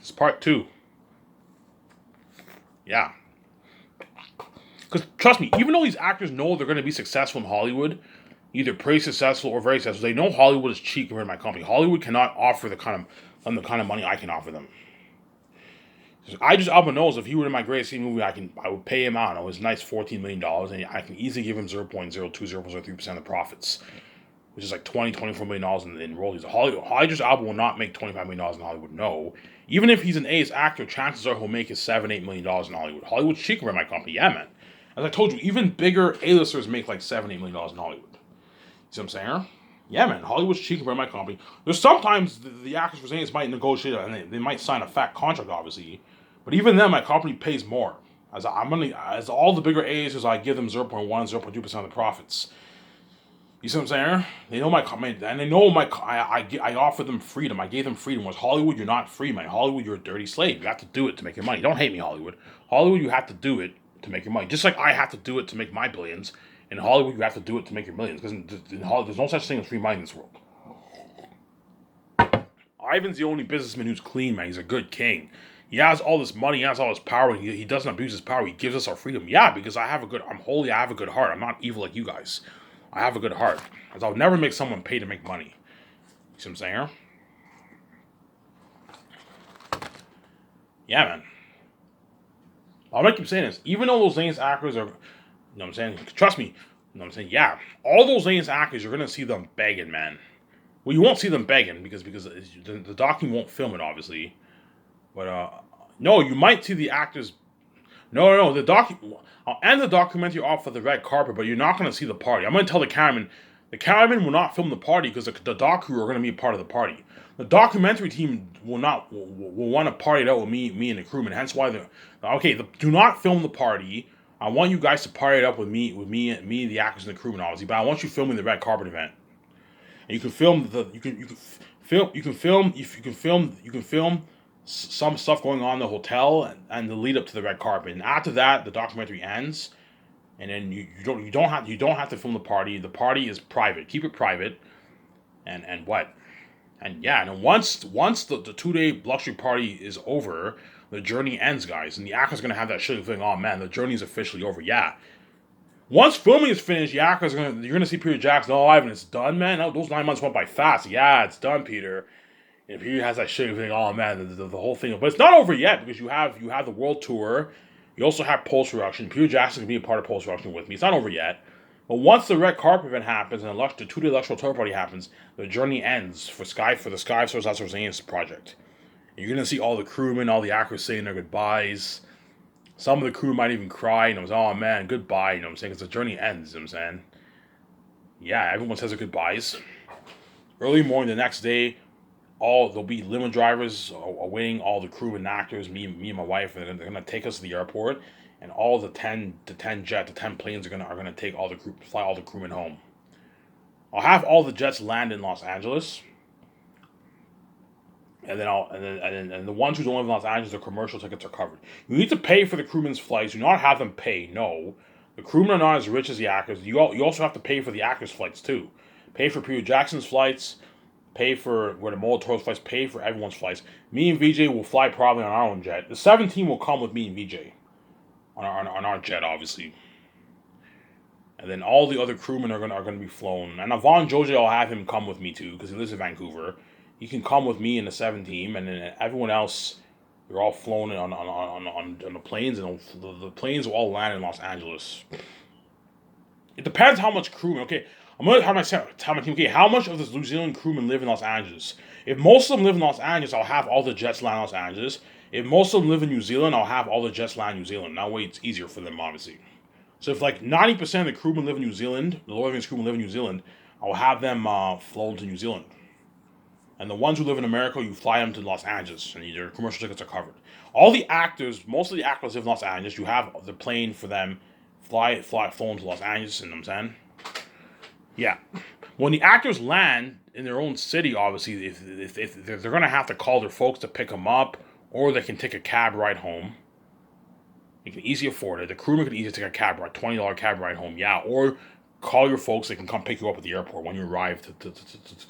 It's part two. Yeah. Because trust me, even though these actors know they're going to be successful in Hollywood, either pretty successful or very successful, they know Hollywood is cheap compared to my company. Hollywood cannot offer the kind of money I can offer them. Idris Elba knows if he were in my greatest movie, I would pay him out. His nice $14 million, and I can easily give him 0.0203% of the profits, which is like $24 million in royalties. Idris Elba will not make $25 million in Hollywood. No, even if he's an A actor, chances are he'll make his $7-8 million in Hollywood. Hollywood's cheaper than my company. Yeah, man. As I told you, even bigger A-listers make like $7-8 million in Hollywood. You see what I'm saying? Yeah, man. Hollywood's cheaper than my company. There's sometimes the actors for Zanes might negotiate and they might sign a fat contract, obviously. But even then, my company pays more. As all the bigger A's, I give them 0.1, 0.2% of the profits. You see what I'm saying? They know my company, and they know I offer them freedom. I gave them freedom. Whereas Hollywood, you're not free, man. Hollywood, you're a dirty slave. You have to do it to make your money. Don't hate me, Hollywood. Hollywood, you have to do it to make your money. Just like I have to do it to make my billions. In Hollywood, you have to do it to make your millions. Because in Hollywood, there's no such thing as free money in this world. Ivan's the only businessman who's clean, man. He's a good king. He has all this money, he has all this power, he doesn't abuse his power, he gives us our freedom. Yeah, because I'm holy, I have a good heart. I'm not evil like you guys. I have a good heart. Because I'll never make someone pay to make money. You see what I'm saying? Yeah, man. I'm gonna keep saying this. Even though those Zane's actors are, you know what I'm saying? Trust me. You know what I'm saying? Yeah. All those Zane's actors, you're gonna see them begging, man. Well, you won't see them begging because the docu won't film it, obviously. But no, you might see the actors. No, I'll end the documentary off with the red carpet, but you're not going to see the party. I'm going to tell the cameraman. The cameraman will not film the party because the doc crew are going to be a part of the party. The documentary team will want to party it out with me and the crewman. Hence why do not film the party. I want you guys to party it up with me, the actors and the crewman, obviously. But I want you filming the red carpet event. And you can film some stuff going on in the hotel and the lead up to the red carpet. And after that, the documentary ends, and then you don't have to film the party. The party is private. Keep it private. And what? And yeah, and once the 2-day luxury party is over, the journey ends, guys. And the actor's gonna have that shitty thing. Oh man, the journey is officially over. Yeah. Once filming is finished, you're gonna see Peter Jackson. Oh, Ivan, it's done, man. Those 9 months went by fast. Yeah, it's done, Peter. If he has that shit, thing, oh man, the whole thing. But it's not over yet because you have the world tour. You also have post production. Peter Jackson can be a part of post production with me. It's not over yet. But once the red carpet event happens and the 2-day luxury tour party happens, the journey ends for the Sky Source That's Zane's project. And you're gonna see all the crewmen, all the actors saying their goodbyes. Some of the crew might even cry. You know, oh man, goodbye. You know what I'm saying? Because the journey ends. You know what I'm saying? Yeah, everyone says their goodbyes. Early morning the next day, there'll be limo drivers awaiting all the crew and actors, me and my wife, and they're gonna take us to the airport, and all the 10 planes are gonna take all the crew, fly all the crewmen home. I'll have all the jets land in Los Angeles, and then the ones who don't live in Los Angeles, their commercial tickets are covered. You need to pay for the crewmen's flights. Do not have them pay. No, the crewmen are not as rich as the actors. You also have to pay for the actors' flights too. Pay for Peter Jackson's flights. Pay for where the Molitor's flights, pay for everyone's flights. Me and VJ will fly probably on our own jet. The 17 will come with me and VJ on our jet, obviously. And then all the other crewmen are gonna be flown. And Avon Jojo, I'll have him come with me too because he lives in Vancouver. He can come with me in the 17, and then everyone else, they're all flown on the planes, and the planes will all land in Los Angeles. It depends how much crewmen. Okay, I'm going to have my team, okay, how much of the New Zealand crewmen live in Los Angeles? If most of them live in Los Angeles, I'll have all the jets land in Los Angeles. If most of them live in New Zealand, I'll have all the jets land in New Zealand. That way it's easier for them, obviously. So if like 90% of the crewmen live in New Zealand, the Lord of the Rings crewmen live in New Zealand, I'll have them flown to New Zealand. And the ones who live in America, you fly them to Los Angeles, and their commercial tickets are covered. All the actors, most of the actors live in Los Angeles. You have the plane for them, flown to Los Angeles, you know what I'm saying? Yeah. When the actors land in their own city, obviously, if they're going to have to call their folks to pick them up, or they can take a cab ride home. You can easily afford it. The crewman can easily take a cab ride, $20 cab ride home, yeah. Or call your folks, they can come pick you up at the airport when you arrive to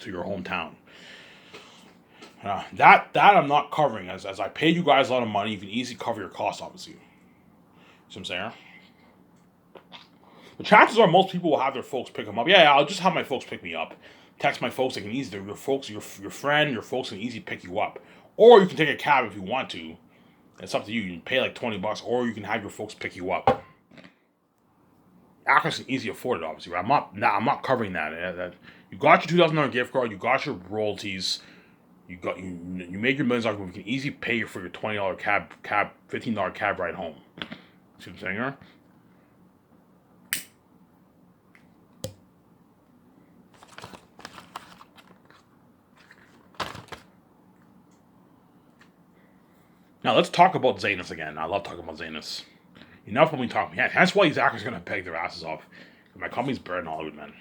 your hometown. That I'm not covering, as I paid you guys a lot of money. You can easily cover your costs, obviously. See what I'm saying? The chances are most people will have their folks pick them up. Yeah, I'll just have my folks pick me up. Text my folks. They can easily, your folks, your friend, your folks can easily pick you up. Or you can take a cab if you want to. It's up to you. You can pay like $20, or you can have your folks pick you up. Actors can easily afford it, obviously. Right? I'm not covering that. You got your $2,000 gift card. You got your royalties. You made your millions dollars. We can easily pay you for your $20 cab, $15 cab ride home. See what I'm saying here? Now let's talk about Zanus again. I love talking about Zanus. Enough when we talk. Yeah, that's why these actors are gonna peg their asses off. My company's better than Hollywood, man.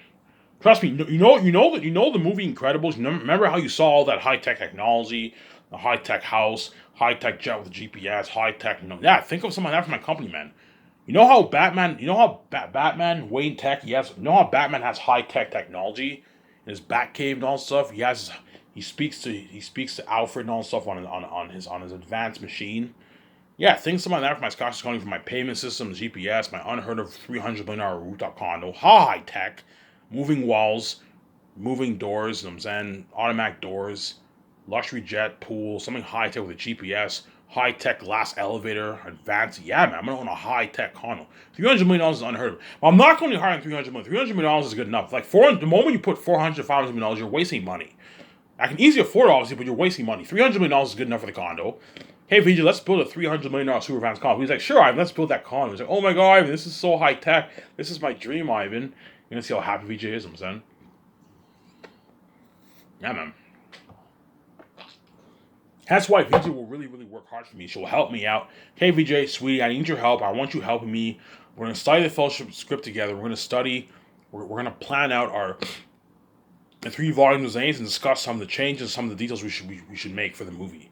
Trust me. You know the movie Incredibles. Remember how you saw all that high tech technology, the high tech house, high tech jet with GPS, high tech. Yeah, think of something like that for my company, man. You know how Batman. You know how Batman Wayne Tech. Yes. You know how Batman has high tech technology in his Batcave and all stuff. He speaks to Alfred and all stuff on his advanced machine. Yeah, things like that for my Scottish County, for my payment system, GPS, my unheard of $300 million rooftop condo, high tech, moving walls, moving doors, you know what I'm saying, automatic doors, luxury jet, pool, something high tech with a GPS, high tech glass elevator, advanced. Yeah, man, I'm gonna own a high tech condo. $300 million is unheard of. Well, I'm not going to hire $300 million. $300 million is good enough. Like the moment you put $400, $500 million, you're wasting money. I can easily afford it, obviously, but you're wasting money. $300 million is good enough for the condo. Hey, VJ, let's build a $300 million super advanced condo. He's like, sure, Ivan, let's build that condo. He's like, oh my God, Ivan, this is so high tech. This is my dream, Ivan. You're going to see how happy VJ is, I'm saying. Yeah, man. That's why VJ will really, really work hard for me. She'll help me out. Hey, VJ, sweetie, I need your help. I want you helping me. We're going to study the fellowship script together. We're going to study. We're going to plan out the 3 volumes of Zanes and discuss some of the changes, some of the details we should make for the movie.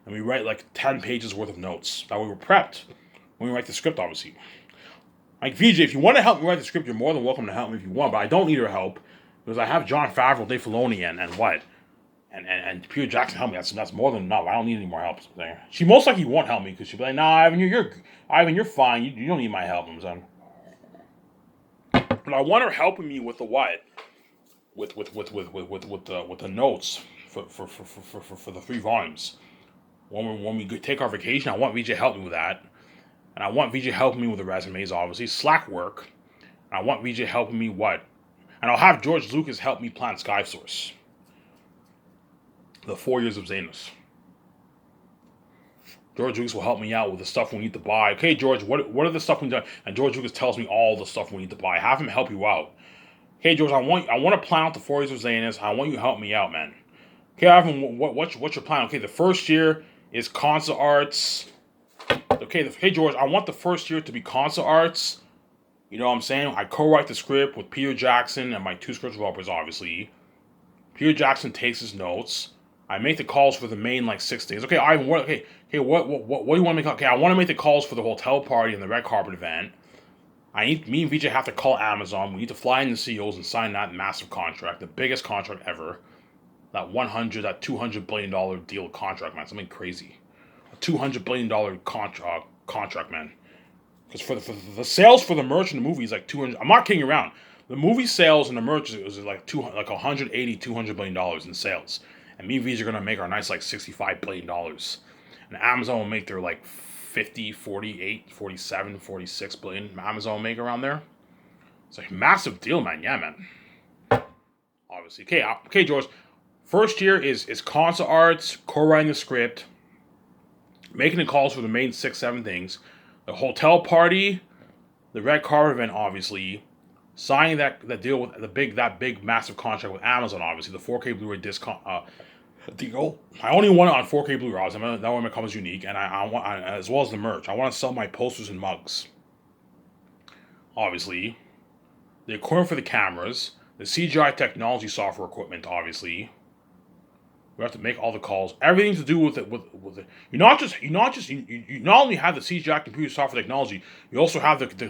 And we write like 10 pages worth of notes. That way we're prepped when we write the script, obviously. Like, VJ, if you want to help me write the script, you're more than welcome to help me if you want, but I don't need her help because I have Jon Favreau, Dave Filoni, and what? And Peter Jackson help me. That's more than enough. I don't need any more help. She most likely won't help me because she'll be like, nah, Ivan, you're fine. You don't need my help, I'm saying. But I want her helping me with the what? With the notes for the 3 volumes. When we take our vacation, I want VJ to help me with that. And I want VJ helping me with the resumes, obviously. Slack work. And I want VJ helping me what? And I'll have George Lucas help me plan SkySource. The 4 years of Zanus. George Lucas will help me out with the stuff we need to buy. Okay, George, what are the stuff we need to buy? And George Lucas tells me all the stuff we need to buy. Have him help you out. Hey, George, I want to plan out the 4 years of Zanus. I want you to help me out, man. Okay, Ivan, what's your plan? Okay, the first year is concert arts. Okay, hey, George, I want the first year to be concert arts. You know what I'm saying? I co-write the script with Peter Jackson and my 2 script developers, obviously. Peter Jackson takes his notes. I make the calls for the main, 6 things. Okay, Ivan, what do you want to make? Okay, I want to make the calls for the hotel party and the red carpet event. Me and VJ have to call Amazon. We need to fly in the CEOs and sign that massive contract, the biggest contract ever. That $200 billion deal contract, man, something crazy. A $200 billion contract, man. Because for the sales for the merch in the movie is like 200. I'm not kidding around. The movie sales and the merch is like $180, $200 billion in sales. And me and VJ are gonna make our nice $65 billion. And Amazon will make their 50, 48, 47, 46 billion. Amazon will make around there. It's a massive deal, man. Yeah, man. Obviously. Okay, George. First year is concert arts, co-writing the script, making the calls for the main 6, 7 things, the hotel party, the red carpet event, obviously, signing that deal with that big massive contract with Amazon, obviously, the 4K Blu-ray discount deal. I only want it on 4K Blu-ray. That one becomes unique, and I want, as well as the merch. I want to sell my posters and mugs. Obviously, the equipment for the cameras, the CGI technology software equipment, obviously. We have to make all the calls. Everything to do with it. You not only have the CGI computer software technology. You also have the equipment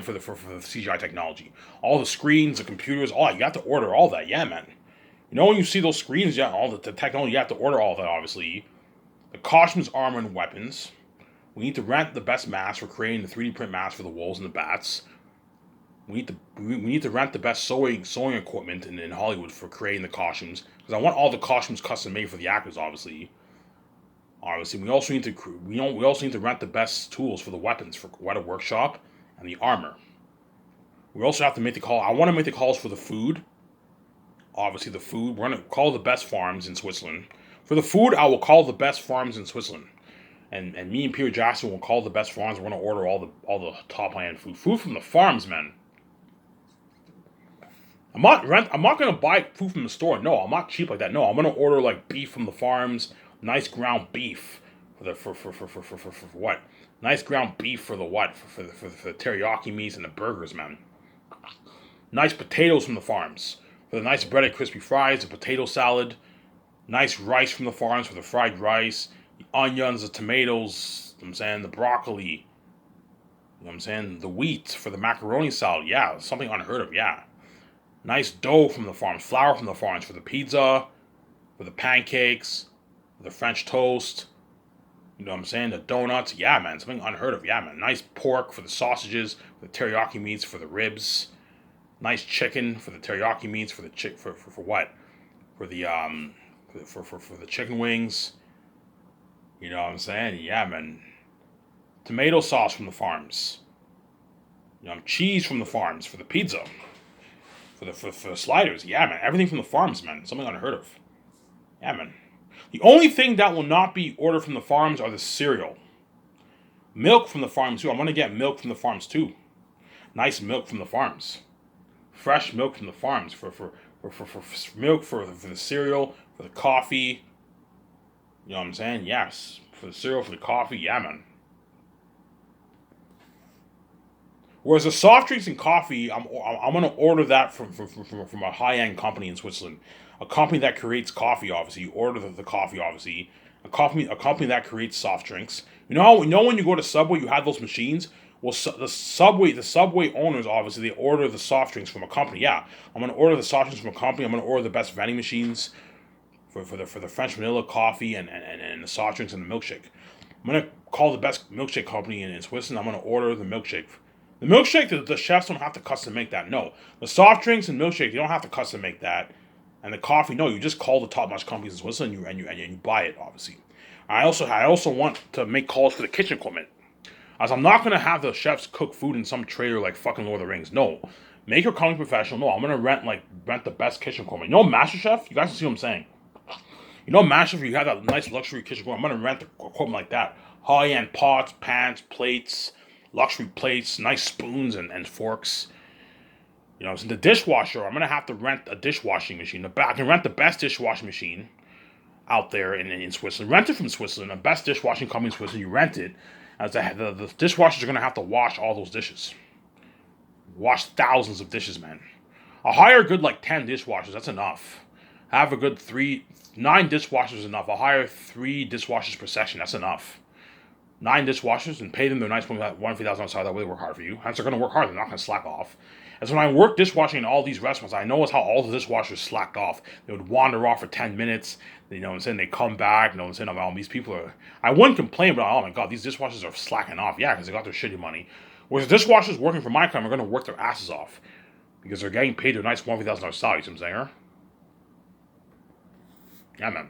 for the CGI technology. All the screens, the computers, all that. You have to order all that. Yeah, man. You know when you see those screens, yeah, all the technology, you have to order all that, obviously. The costumes, armor, and weapons. We need to rent the best masks for creating the 3D print masks for the wolves and the bats. We need to rent the best sewing equipment in Hollywood for creating the costumes because I want all the costumes custom made for the actors. Obviously, we also need to rent the best tools for the weapons for Weta Workshop and the armor. We also have to make the call. I want to make the calls for the food. Obviously, the food. We're gonna call the best farms in Switzerland. For the food, I will call the best farms in Switzerland. And me and Peter Jackson will call the best farms. We're gonna order all the top high end food. Food from the farms, man. I'm not gonna buy food from the store. No, I'm not cheap like that. No, I'm gonna order like beef from the farms, nice ground beef for what? Nice ground beef for the what? For the teriyaki meats and the burgers, man. Nice potatoes from the farms for the nice breaded crispy fries, the potato salad. Nice rice from the farms for the fried rice, the onions, the tomatoes. You know what I'm saying, the broccoli. You know what I'm saying, the wheat for the macaroni salad. Yeah, something unheard of. Yeah. Nice dough from the farms, flour from the farms for the pizza, for the pancakes, for the French toast. You know what I'm saying? The donuts. Yeah, man. Something unheard of. Yeah, man. Nice pork for the sausages, for the teriyaki meats, for the ribs. Nice chicken for the teriyaki meats, for the for what? For the for the chicken wings. You know what I'm saying? Yeah, man. Tomato sauce from the farms. You know, cheese from the farms for the pizza. For the sliders. Yeah, man. Everything from the farms, man. Something unheard of. Yeah, man. The only thing that will not be ordered from the farms are the cereal. Milk from the farms, too. I'm going to get milk from the farms, too. Nice milk from the farms. Fresh milk from the farms. For milk, for the cereal, for the coffee. You know what I'm saying? Yes. For the cereal, for the coffee. Yeah, man. Whereas the soft drinks and coffee, I'm gonna order that from a high end company in Switzerland, a company that creates coffee. Obviously, you order the coffee. Obviously, a company that creates soft drinks. When you go to Subway, you have those machines. Well, the Subway owners obviously they order the soft drinks from a company. Yeah, I'm gonna order the soft drinks from a company. I'm gonna order the best vending machines for the French vanilla coffee and the soft drinks and the milkshake. I'm gonna call the best milkshake company in Switzerland. I'm gonna order the milkshake. The milkshake, the chefs don't have to custom make that. No, the soft drinks and milkshake, you don't have to custom make that. And the coffee, no, you just call the top notch companies in Switzerland and you buy it. Obviously, I also want to make calls for the kitchen equipment, as I'm not gonna have the chefs cook food in some trailer like fucking Lord of the Rings. No, make your company professional. No, I'm gonna rent the best kitchen equipment. You know, MasterChef, you guys can see what I'm saying. You know, MasterChef, you have that nice luxury kitchen equipment. I'm gonna rent the equipment like that. High end pots, pans, plates, luxury plates, nice spoons and forks. You know, so the dishwasher, I'm gonna have to rent a dishwashing machine. I can rent the best dishwashing machine out there in Switzerland. Rent it from Switzerland, the best dishwashing company in Switzerland. You rent it, as the dishwashers are gonna have to wash all those dishes. Wash thousands of dishes, man. I'll hire a good like 10 dishwashers. That's enough. Have a good 9 dishwashers is enough. I'll hire 3 dishwashers per section. That's enough. 9 dishwashers and pay them their nice $1,000 outside. That way they work hard for you. Hence, they're going to work hard. They're not going to slack off. And so when I work dishwashing in all these restaurants, I know how all the dishwashers slacked off. They would wander off for 10 minutes. You know what I'm saying? They come back. You know what I'm saying? Oh, these people are... I wouldn't complain, but oh my God, these dishwashers are slacking off. Yeah, because they got their shitty money. Whereas the dishwashers working for my company are going to work their asses off. Because they're getting paid their nice $1,000 salary. You know what I'm saying? Yeah, man.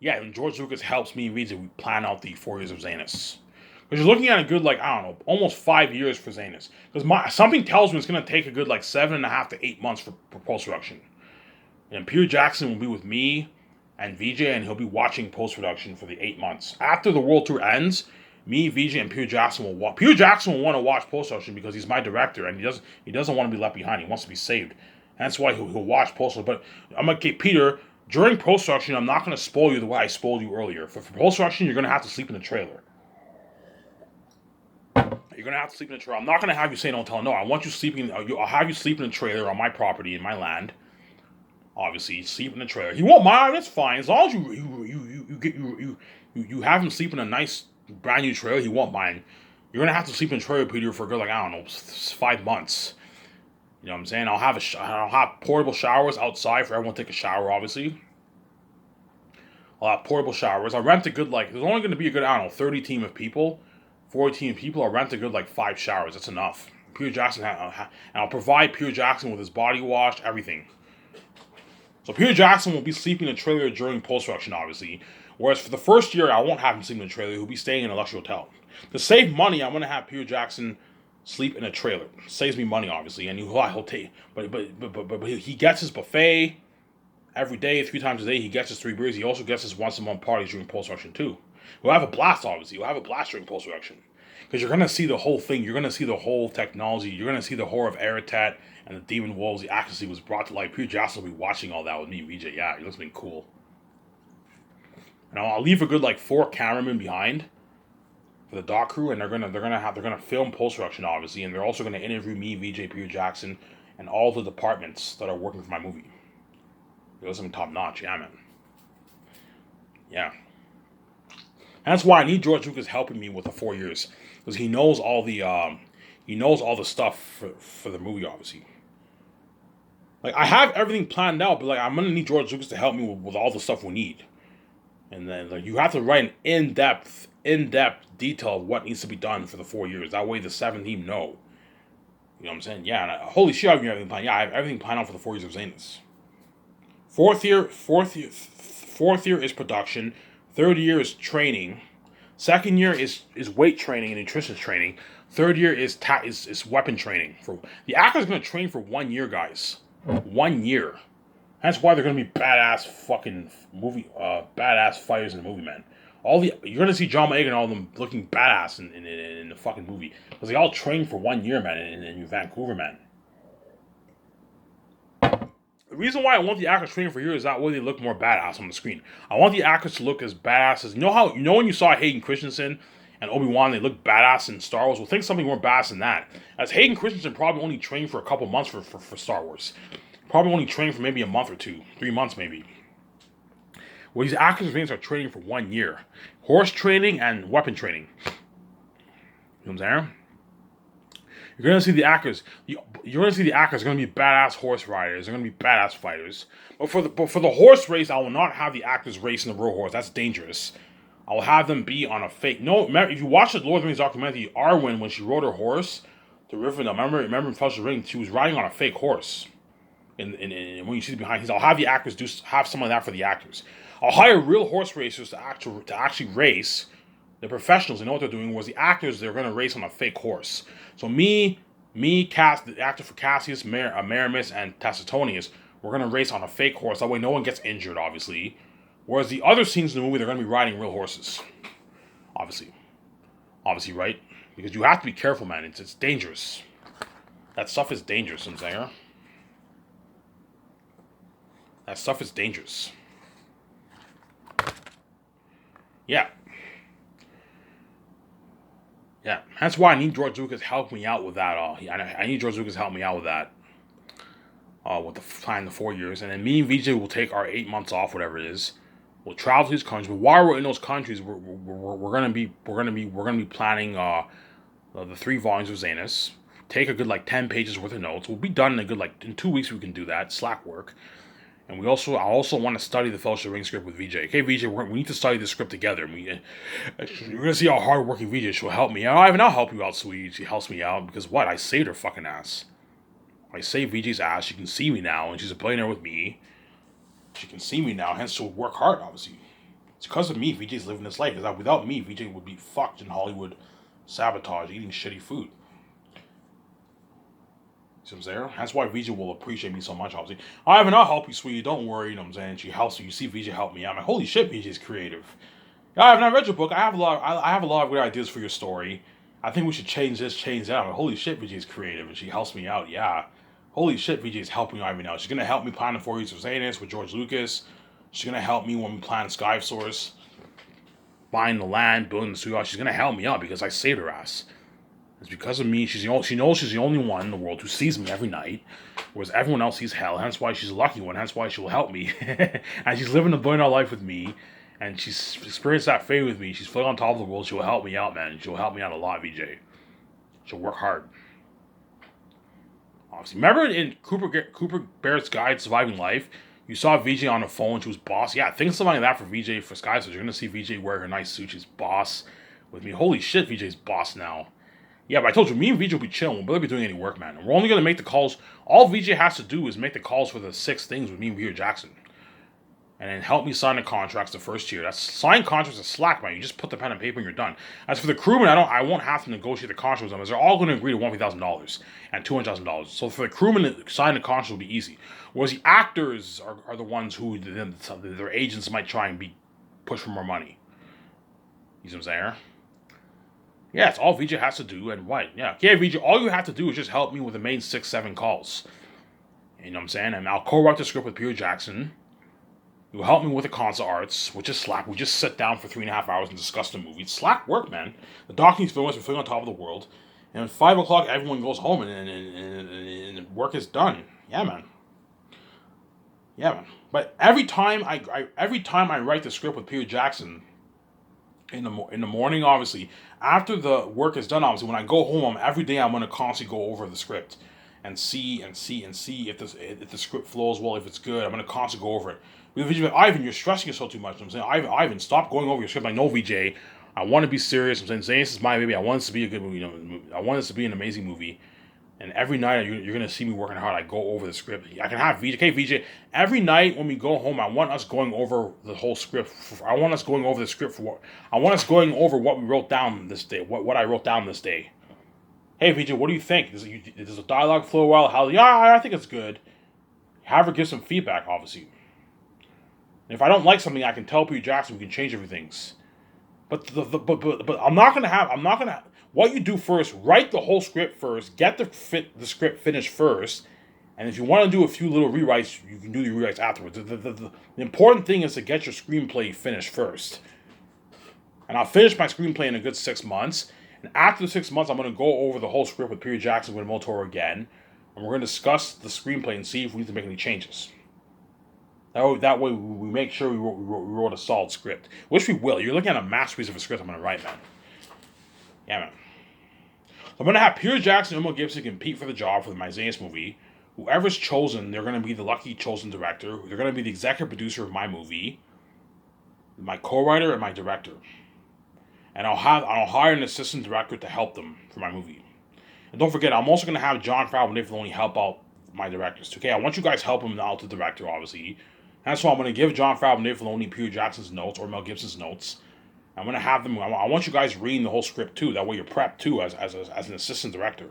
Yeah, and George Lucas helps me and Reeds we plan out the 4 years of Zanus. Because you're looking at a good, like, I don't know, almost 5 years for Zanus. Because something tells me it's going to take a good, like, 7.5 to 8 months for post-production. And Peter Jackson will be with me and VJ, and he'll be watching post-production for the 8 months. After the world tour ends, me, VJ, and Peter Jackson will watch. Peter Jackson will want to watch post-production because he's my director, and he doesn't want to be left behind. He wants to be saved. That's why he'll watch post-production. But I'm going to get Peter... During post-production, I'm not going to spoil you the way I spoiled you earlier. For post-production, you're going to have to sleep in the trailer. You're going to have to sleep in the trailer. I'm not going to have you say don't tell no. I want you sleeping. I'll have you sleep in the trailer on my property, in my land. Obviously, sleep in the trailer. He won't mind. It's fine. As long as you have him sleep in a nice, brand new trailer, he won't mind. You're going to have to sleep in the trailer, Peter, for a good, like, I don't know, 5 months. You know what I'm saying? I'll have portable showers outside for everyone to take a shower. Obviously, I'll have portable showers. I'll rent a good like. There's only going to be a good, I don't know, 30 team of people, 40 team of people. I'll rent a good like 5 showers. That's enough. Peter Jackson and I'll provide Peter Jackson with his body wash, everything. So Peter Jackson will be sleeping in a trailer during post-production, obviously. Whereas for the first year, I won't have him sleep in a trailer. He'll be staying in a luxury hotel. To save money, I'm going to have Peter Jackson sleep in a trailer. Saves me money, obviously, and he'll take. But he gets his buffet every day, 3 times a day. He gets his 3 beers. He also gets his once-a-month parties during post-production too. We'll have a blast, obviously. We'll have a blast during post-production. Because you're going to see the whole thing. You're going to see the whole technology. You're going to see the horror of Aratat and the Demon Wolves. The accuracy was brought to life. Peter Jackson will be watching all that with me and VJ. Yeah, it looks been cool. And I'll leave a good like 4 cameramen behind for the doc crew, and they're gonna film post-production, obviously, and they're also gonna interview me, VJ, Peter Jackson, and all the departments that are working for my movie. It was something top notch, yeah, man. Yeah. And that's why I need George Lucas helping me with the 4 years, because he knows all the stuff for the movie, obviously. Like I have everything planned out, but like I'm gonna need George Lucas to help me with all the stuff we need. And then like you have to write an in-depth detail of what needs to be done for the 4 years. That way the 7th team know. You know what I'm saying? Yeah, and holy shit, I have everything planned. Yeah, I have everything planned out for the 4 years of Zanus. Fourth year is production. Third year is training. Second year is weight training and nutrition training. Third year is weapon training. For the actor's gonna train for 1 year, guys. 1 year. That's why they're gonna be badass fucking badass fighters in the movie, man. You're gonna see John Boyega and all of them looking badass in the fucking movie because they all trained for 1 year, man, in Vancouver, man. The reason why I want the actors training for a year is that way they look more badass on the screen. I want the actors to look as badass as when you saw Hayden Christensen and Obi-Wan, they look badass in Star Wars. Well, think something more badass than that. As Hayden Christensen probably only trained for a couple months for Star Wars. Probably only trained for maybe a month or 2, 3 months maybe. Well, these actors and fans are training for 1 year. Horse training and weapon training. You know what I'm saying? You're gonna see the actors. You're gonna see the actors are gonna be badass horse riders. They're gonna be badass fighters. But for the horse race, I will not have the actors race in the real horse. That's dangerous. I will have them be on a fake. No, if you watch the Lord of the Rings documentary, Arwen, when she rode her horse to Rivendell, remember in Fellowship of the Ring, she was riding on a fake horse. And when you see behind, I'll have the actors have some of that for the actors. I'll hire real horse racers to actually race. The professionals, they know what they're doing. Whereas the actors, they're going to race on a fake horse. So the actor for Cassius, Maramis, and Tacitonius, we're going to race on a fake horse. That way no one gets injured, obviously. Whereas the other scenes in the movie, they're going to be riding real horses. Obviously. Obviously, right? Because you have to be careful, man. It's dangerous. That stuff is dangerous, I'm saying. That stuff is dangerous. Yeah. Yeah. That's why I need George Lucas to help me out with that. I need George Lucas to help me out with that. With the time, the 4 years. And then me and VJ will take our 8 months off, whatever it is. We'll travel to these countries. But while we're in those countries, we're gonna be planning the 3 volumes of Zanus. Take a good like 10 pages worth of notes. We'll be done in a good in 2 weeks. We can do that. Slack work. And I also want to study the Fellowship of the Ring script with VJ. Okay, VJ, we need to study the script together. You're gonna see how hardworking VJ. She'll help me. I'll help you out, sweetie. She helps me out because what? I saved her fucking ass. I saved VJ's ass. She can see me now, and she's a billionaire with me. She can see me now, hence she'll work hard. Obviously, it's because of me. VJ's living this life. Because without me, VJ would be fucked in Hollywood, sabotage, eating shitty food. See what I'm saying? That's why VJ will appreciate me so much, obviously. Ivan, I'll help you, sweetie. Don't worry, you know what I'm saying? She helps you. You see VJ help me out. I'm like, holy shit, VJ's creative. Ivan, I read your book. I have a lot of good ideas for your story. I think we should change this, change that. I'm like, holy shit, VJ's creative. And she helps me out, yeah. Holy shit, VJ's helping Ivan out. She's going to help me plan the 4 years of Zanus with George Lucas. She's going to help me when we plan Skysource. Buying the land, building the studio. She's going to help me out because I saved her ass. It's because of me. She knows she's the only one in the world who sees me every night, whereas everyone else sees hell. Hence why she's a lucky one. Hence why she will help me. And she's living a billionaire life with me, and she's experienced that fate with me. She's floating on top of the world. She'll help me out, man. She'll help me out a lot, VJ. She'll work hard. Obviously, remember in Cooper Barrett's Guide to Surviving Life, you saw VJ on the phone. She was boss. Yeah, think something like that for VJ for Sky. So you're gonna see VJ wear her nice suit. She's boss with me. Holy shit, VJ's boss now. Yeah, but I told you, me and VJ will be chilling. We'll barely be doing any work, man. And we're only gonna make the calls. All VJ has to do is make the calls for the 6 things with me and Peter Jackson, and then help me sign the contracts the first year. That's sign contracts is slack, man. You just put the pen and paper and you're done. As for the crewmen, I won't have to negotiate the contracts with them, as they're all going to agree to $150,000 and $200,000. So for the crewmen to sign the contracts will be easy. Whereas the actors are the ones who their agents might try and be push for more money. You see what I'm saying? Yeah, it's all VJ has to do, and what? Yeah, VJ, all you have to do is just help me with the main 6-7 calls. You know what I'm saying? And I'll co-write the script with Peter Jackson. You help me with the concept arts, which is slack. We just sit down for 3.5 hours and discuss the movie. It's slack work, man. The docking film is we're feeling on top of the world. And at 5 o'clock, everyone goes home and work is done. Yeah, man. Yeah, man. But every time I write the script with Peter Jackson in the morning, obviously, after the work is done, obviously, when I go home, every day I'm gonna constantly go over the script and see if the script flows well, if it's good. I'm gonna constantly go over it. Ivan, you're stressing yourself too much. I'm saying, Ivan, stop going over your script. I know, VJ. I want to be serious. I'm saying, this is my baby. I want this to be a good movie. I want this to be an amazing movie. And every night you're gonna see me working hard. I go over the script. I can have VJ. Okay, VJ. Every night when we go home, I want us going over the whole script. I want us going over the script for what. I want us going over what we wrote down this day. What I wrote down this day. Hey, VJ, what do you think? Does the dialogue flow well? Yeah, I think it's good. Have her give some feedback, obviously. And if I don't like something, I can tell Peter Jackson we can change everything. But I'm not gonna. What you do first, write the whole script first, get the script finished first, and if you want to do a few little rewrites, you can do the rewrites afterwards. The important thing is to get your screenplay finished first. And I'll finish my screenplay in a good 6 months. And after the 6 months, I'm going to go over the whole script with Peter Jackson with Del Toro again, and we're going to discuss the screenplay and see if we need to make any changes. That way we make sure we wrote a solid script, which we will. You're looking at a masterpiece of a script I'm going to write, man. Yeah, man. I'm going to have Peter Jackson and Mel Gibson compete for the job for the Myzanus movie. Whoever's chosen, they're going to be the lucky chosen director. They're going to be the executive producer of my movie, my co-writer, and my director. And I'll hire an assistant director to help them for my movie. And don't forget, I'm also going to have Jon Favreau and Dave Filoni help out my directors. Okay, I want you guys helping out the director, obviously. That's why I'm going to give Jon Favreau and Dave Filoni Peter Jackson's notes or Mel Gibson's notes. I'm going to have them. I want you guys reading the whole script too. That way you're prepped too as an assistant director.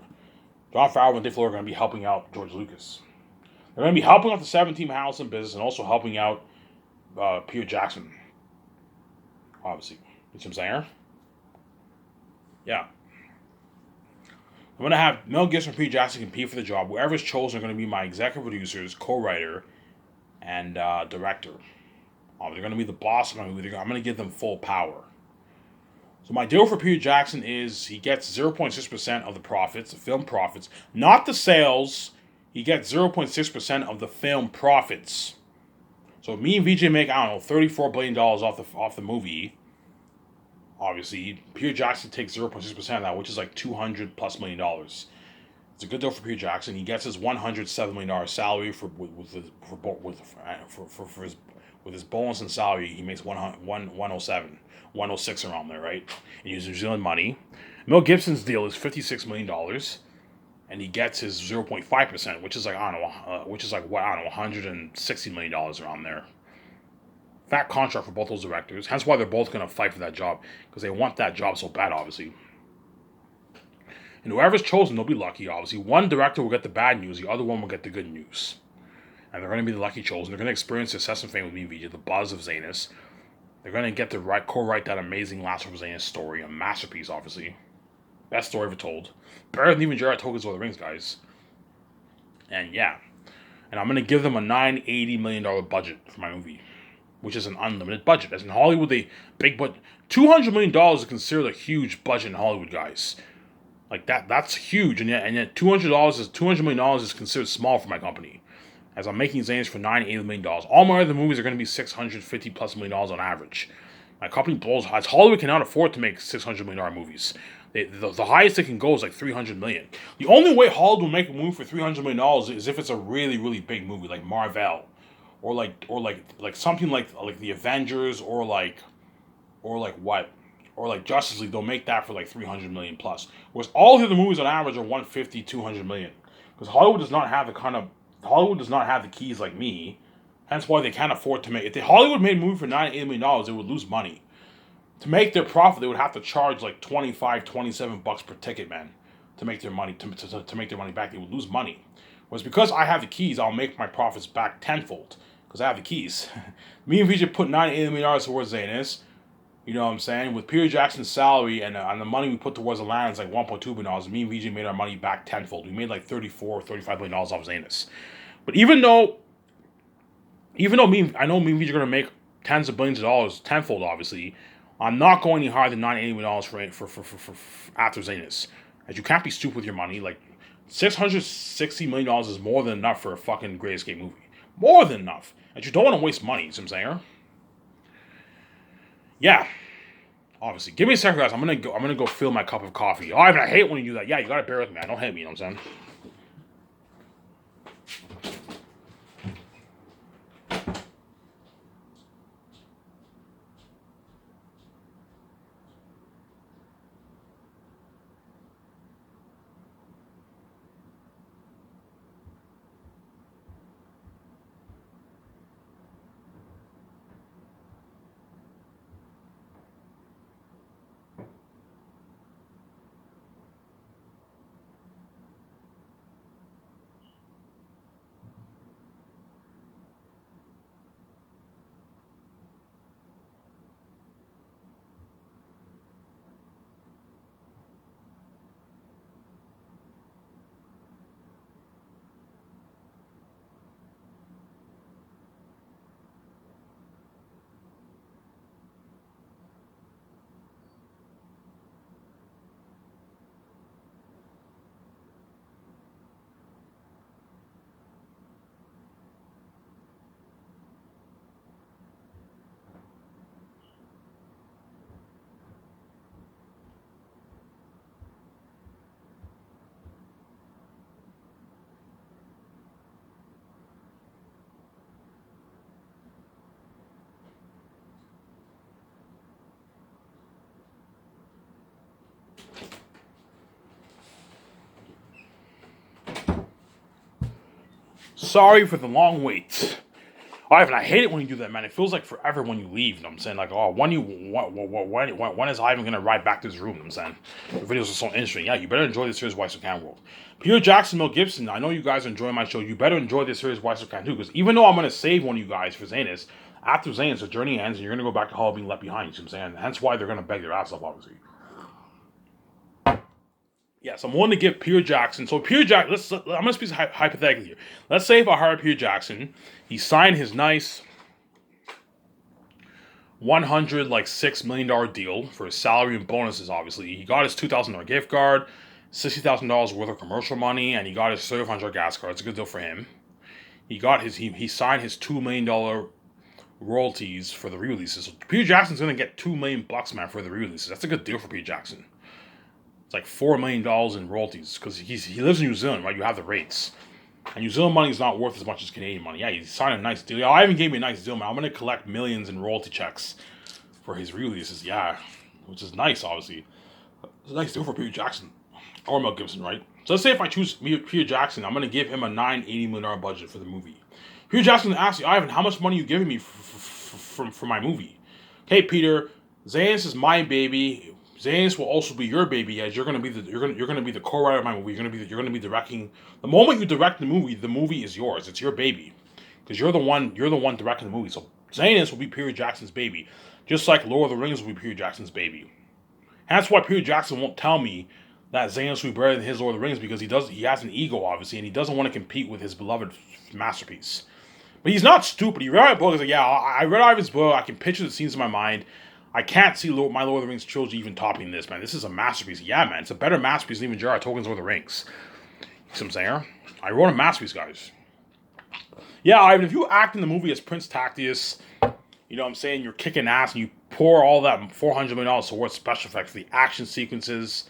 Jon Favreau and Dave Filoni are going to be helping out George Lucas. They're going to be helping out the 17 House in business and also helping out Peter Jackson. Obviously, you know what I'm saying? Yeah. I'm going to have Mel Gibson and Peter Jackson compete for the job. Whoever's chosen are going to be my executive producers, co-writer, and director. They're going to be the boss of my movie. I'm going to give them full power. So my deal for Peter Jackson is he gets 0.6% of the profits, the film profits, not the sales. He gets 0.6% of the film profits. So me and VJ make, $34 billion off the movie. Obviously, Peter Jackson takes 0.6% of that, which is like $200+ million. It's a good deal for Peter Jackson. He gets his $107 million salary with his bonus and salary. He makes 107, 106 around there, right? And uses New Zealand money. Mel Gibson's deal is $56 million, and he gets his 0.5%, which is like $160 million around there. Fat contract for both those directors. Hence why they're both going to fight for that job, because they want that job so bad, obviously. And whoever's chosen, they'll be lucky, obviously. One director will get the bad news, the other one will get the good news. And they're going to be the lucky chosen. They're going to experience success and fame with me, VJ, the buzz of Zanus. They're going to get to co-write that amazing Last of Zanus story, a masterpiece, obviously. Best story ever told. Better than even Jared Tolkien's Lord of the Rings, guys. And yeah. And I'm going to give them a $980 million budget for my movie, which is an unlimited budget. As in Hollywood, they big budget. $200 million is considered a huge budget in Hollywood, guys. Like that's huge. And yet $200 million is considered small for my company, as I'm making Zanus for $980 million. All my other movies are going to be $650+ million on average. My company blows. As Hollywood cannot afford to make $600 million movies. The highest they can go is like 300 million. The only way Hollywood will make a movie for 300 million dollars is if it's a really really big movie like Marvel, or like something like the Avengers, or like what, or like Justice League. They'll make that for like 300 million plus. Whereas all the other movies on average are 150, 200 million. Because Hollywood does not have the keys like me. Hence why they can't afford to make. If Hollywood made a movie for $98 million, they would lose money. To make their profit, they would have to charge like 25, 27 bucks per ticket, man, to make their money to make their money back. They would lose money. Whereas because I have the keys, I'll make my profits back tenfold because I have the keys. Me and VJ put $98 million towards Zanus. You know what I'm saying? With Peter Jackson's salary and the money we put towards the land is like $1.2 billion. Me and VJ made our money back tenfold. We made like $34-35 million off Zanus. But even though I know me and VJ are gonna make tens of billions of dollars tenfold, obviously, I'm not going any higher than $98 million for after Zanus. As you can't be stupid with your money. Like $660 million is more than enough for a fucking Great Escape movie. More than enough. And you don't want to waste money, you know what I'm saying? Yeah. Obviously. Give me a second, guys. I'm gonna go fill my cup of coffee. Oh, I hate when you do that. Yeah, you gotta bear with me, man. Don't hate me, you know what I'm saying? Sorry for the long wait. Ivan, I hate it when you do that, man. It feels like forever when you leave. You know what I'm saying? Like, oh, when is Ivan gonna ride back to his room? You know what I'm saying? The videos are so interesting. Yeah, you better enjoy this series, Weiss Can World. Peter Jackson, Mel Gibson. I know you guys are enjoying my show. You better enjoy this series, Weiss Can too. Because even though I'm gonna save one of you guys for Zanus, after Zanus, the journey ends, and you're gonna go back to Hall being left behind. You know what I'm saying? Hence why they're gonna beg their ass off, obviously. Yes, I'm willing to give Peter Jackson. So Peter Jackson, I'm gonna speak hypothetically here. Let's say if I hire Peter Jackson, he signed his nice $106 million deal for his salary and bonuses. Obviously, he got his $2,000 gift card, $60,000 worth of commercial money, and he got his $700 gas card. It's a good deal for him. He signed his $2 million royalties for the re-releases. So Peter Jackson's gonna get $2 million bucks, man, for the re-releases. That's a good deal for Peter Jackson. It's like $4 million in royalties because he lives in New Zealand, right? You have the rates. And New Zealand money is not worth as much as Canadian money. Yeah, he signed a nice deal. Yeah, Ivan gave me a nice deal, man. I'm going to collect millions in royalty checks for his releases. Yeah, which is nice, obviously. It's a nice deal for Peter Jackson. Or Mel Gibson, right? So let's say if I choose Peter Jackson, I'm going to give him a $980 million budget for the movie. Peter Jackson asks you, Ivan, how much money are you giving me for my movie? Okay, Peter, Zanus is my baby. Zanus will also be your baby, as you're gonna be the co-writer of my movie. You're gonna be directing. The moment you direct the movie is yours. It's your baby, because you're the one directing the movie. So Zanus will be Peter Jackson's baby, just like Lord of the Rings will be Peter Jackson's baby. And that's why Peter Jackson won't tell me that Zanus will be better than his Lord of the Rings, because he has an ego, obviously, and he doesn't want to compete with his beloved masterpiece. But he's not stupid. He read my book. He's like, yeah, I read Ivan's book. I can picture the scenes in my mind. I can't see my Lord of the Rings trilogy even topping this, man. This is a masterpiece. Yeah, man. It's a better masterpiece than even J.R.R. Tolkien's Lord of the Rings. You see what I'm saying? I wrote a masterpiece, guys. Yeah, Ivan, if you act in the movie as Prince Tactius, you know what I'm saying, you're kicking ass and you pour all that $400 million towards special effects, the action sequences,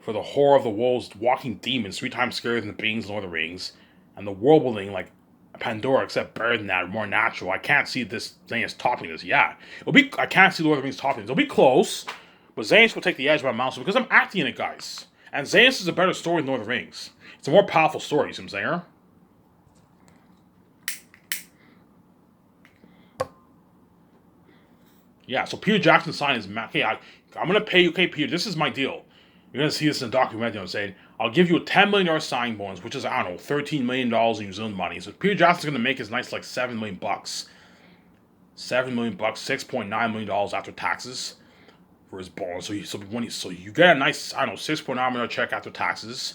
for the horror of the wolves, walking demons, 3 times scarier than the beings in Lord of the Rings, and the world building like Pandora, except better than that, more natural. I can't see this Xanax topping this. Yeah, it'll be. I can't see Lord of the Rings topping this. It'll be close, but Xanax will take the edge by a mouse because I'm acting in it, guys. And Xanax is a better story than Lord of the Rings. It's a more powerful story. You see what I'm saying? Yeah. So Peter Jackson signed his. Okay, I'm gonna pay you. Okay, Peter, this is my deal. You're gonna see this in the documentary. I'm saying I'll give you a $10 million signing bonus, which is I don't know $13 million in New Zealand money. So Peter Jackson's gonna make his nice like $7 million, $7 million, $6.9 million after taxes for his bonus. So you get a nice I don't know $6.9 million check after taxes,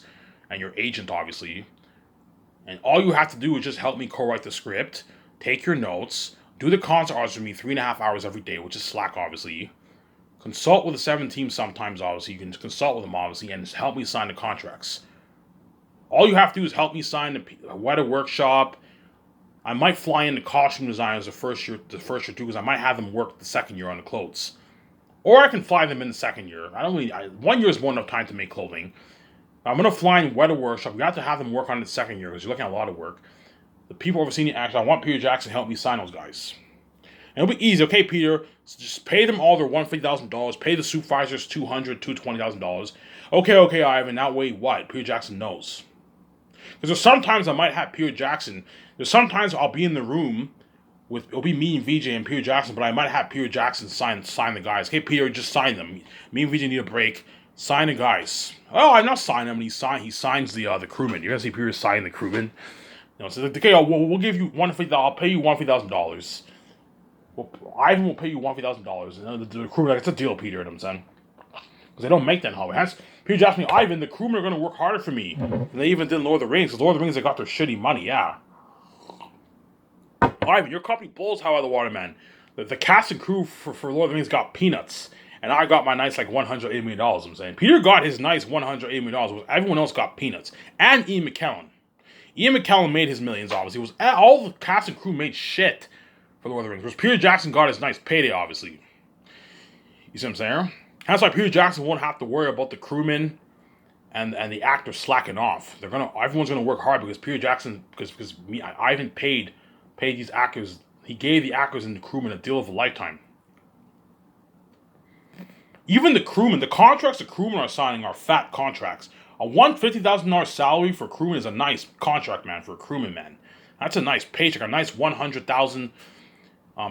and your agent obviously, and all you have to do is just help me co-write the script, take your notes, do the concert arts for me 3.5 hours every day, which is slack obviously. Consult with the 7 teams sometimes, obviously. You can consult with them, obviously, and just help me sign the contracts. All you have to do is help me sign the weather workshop. I might fly in the costume designers the first year too, because I might have them work the second year on the clothes. Or I can fly them in the second year. 1 year is more enough time to make clothing. I'm going to fly in weather workshop. You have to have them work on it the second year, because you're looking at a lot of work. The people overseeing the action, I want Peter Jackson to help me sign those guys. And it'll be easy. Okay, Peter, so just pay them all their $150,000. Pay the supervisors $200,000, $220,000. Okay, Ivan. Now wait, what? Peter Jackson knows. Because there's sometimes I might have Peter Jackson. There's sometimes I'll be in the room with it'll be me and VJ and Peter Jackson, but I might have Peter Jackson sign the guys. Okay, Peter, just sign them. Me and VJ need a break. Sign the guys. Oh, I'm not signing them. He signs the crewman. You're gonna see Peter sign the crewman. So okay, we'll give you $150,000. I'll pay you $150,000. Well, Ivan will pay you $150,000. And the crewman, it's a deal, Peter, and I'm saying. Because they don't make that how it has. Peter Jackson, Ivan, the crewmen are going to work harder for me than they even did in Lord of the Rings. Because Lord of the Rings, they got their shitty money, yeah. Ivan, your company blows how out of the water, man. The cast and crew for Lord of the Rings got peanuts. And I got my nice, like, $180 million, I'm saying. Peter got his nice $180 million. Everyone else got peanuts. And Ian McKellen. Ian McKellen made his millions, obviously. All the cast and crew made shit for Lord of the Rings. Whereas Peter Jackson got his nice payday, obviously. You see what I'm saying? That's why Peter Jackson won't have to worry about the crewmen and the actors slacking off. Everyone's gonna work hard because Peter Jackson, Ivan paid these actors. He gave the actors and the crewmen a deal of a lifetime. Even the crewmen, the contracts the crewmen are signing are fat contracts. A $150,000 salary for a crewman is a nice contract, man, for a crewman, man. That's a nice paycheck, a nice $100,000.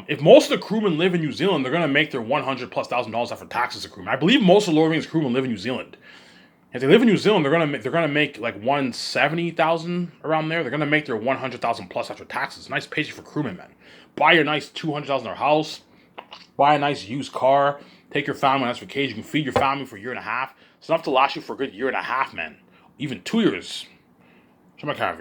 If most of the crewmen live in New Zealand, they're gonna make their $100,000+ after taxes. Crewmen, I believe most of Lord of the Rings crewmen live in New Zealand. If they live in New Zealand, they're gonna make like $170,000 around there. They're gonna make their $100,000+ after taxes. Nice paycheck for crewmen, man. Buy your nice $200,000 house. Buy a nice used car. Take your family on a nice vacation. You can feed your family for a year and a half. It's enough to last you for a good year and a half, man. Even 2 years. Show my camera.